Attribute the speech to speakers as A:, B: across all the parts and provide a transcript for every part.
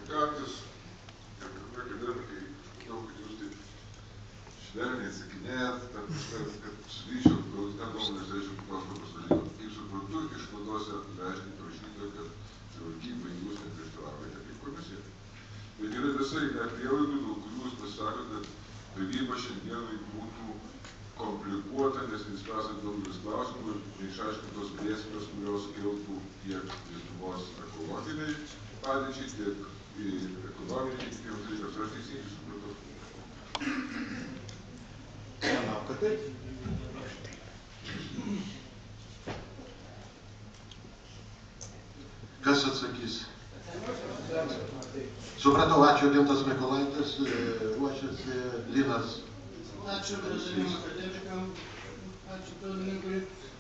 A: kartais, gerbiami akademikai, žinau, kad jūs taip švelniai atsakinėjat, kad sulyčiau, galutinę nuomonę išreiškiu paprastus dalykus. Kaip suprantu, išvadose aiškiai parašyta, kad savivaldybė jūs neprieštaraujate kaip komisija. Bet yra visai prielaidų, dėl kurių jūs pasakote, kad taryba šiandienai būtų komplikuota, nes nespręsant daugelis klausimų ir neišaiškintos grėsmės, kurios kiltų tiek Lietuvos ekologiniai padėčiai, tiek ekonominiai, tiek kitiems dalykams. Aš teisingai supratau.
B: Manau, kad taip. Kas atsakys? Supratau, ačiū. Gintas Mikolaitis, ruošiasi Linas.
C: Ačiū gerbiamiem akademikam, ačiū pirmininkui.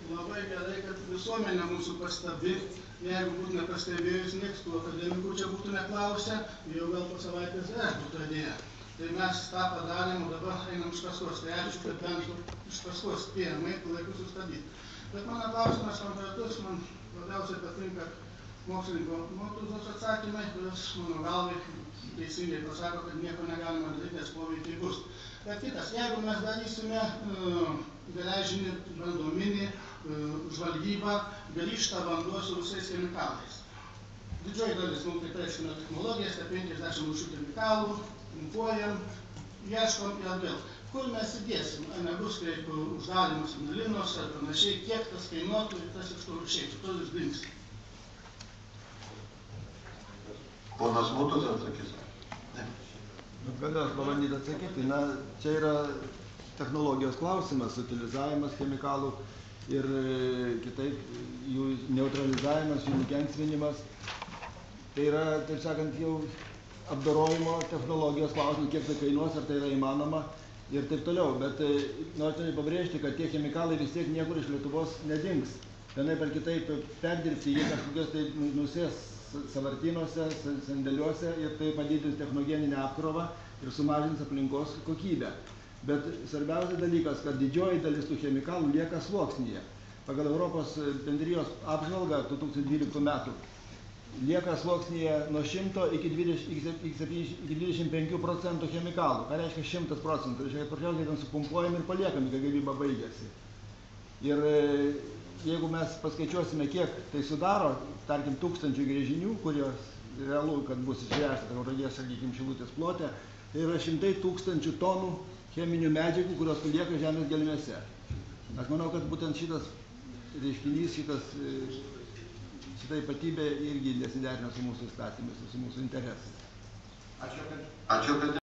C: Labai gerai, kad visuomenė mūsų pastebi. Jeigu būtų nepastebėjus, nieks tų akademikų čia būtų neklausę, jau gal po savaitės būtų atėję. Tai mes tą padarėm, o dabar einam iš paskos. Tai ačiū, kad bent iš paskos spėjom eiti, laiku sustabdyti. Bet mano klausimas konkretus, man labiausiai patinka mokslininko Motuzos atsakymai, kuris mano galvai teisingai pasako, kad nieko negalima daryti, nes poveikiai bus. Bet kitas, jeigu mes darysime geležinį branduolinį žvalgybą, grįžta vanduo su visais chemikalais. Didžioji dalis mums tai aiškina technologijas, tai 50 rūšių chemikalų, pumpuojam, ieškom ir atgal. Kur mes įdėsim? Ar nebus kaip uždarimas Ignalinos ar panašiai, kiek tas kainuotų ir tas iš to išeitų, to jūs dings.
B: Ponas Motuzas atsakys.
D: Galiu aš pabandyti atsakyti. Na, čia yra technologijos klausimas, utilizavimas chemikalų ir kitaip jų neutralizavimas, jų nukenksminimas. Tai yra, taip sakant, jau apdorojimo technologijos klausimas, kiek tai kainuos, ar tai yra įmanoma ir taip toliau. Bet noriu pabrėžti, kad tie chemikalai vis tiek niekur iš Lietuvos nedings. Vienaip ar kitaip perdirbti jie kažkokios tai nusės sąvartynuose, sandėliuose ir tai padidins technogeninę apkrovą ir sumažins aplinkos kokybę. Bet svarbiausias dalykas, kad didžioji dalis tų chemikalų lieka sluoksnyje. Pagal Europos bendrijos apžvalgą 2012 metų lieka sluoksnyje nuo 100 iki 25% chemikalų. Ką reiškia 100%? Reiškia, kad pradžiausiai ten supumpuojami ir paliekami, kai gamyba baigėsi. Ir jeigu mes paskaičiuosime, kiek tai sudaro, tarkim, 1000 gręžinių, kurios realu, kad bus išgręžta Tauragės, sakykime, Šilutės plote, tai yra 100 000 tonų cheminių medžiagų, kurios palieka žemės gelmėse. Aš manau, kad būtent šitas reiškinys, šita ypatybė irgi nesiderina su mūsų įstatymais, su mūsų interesais.
B: Ačiū, kad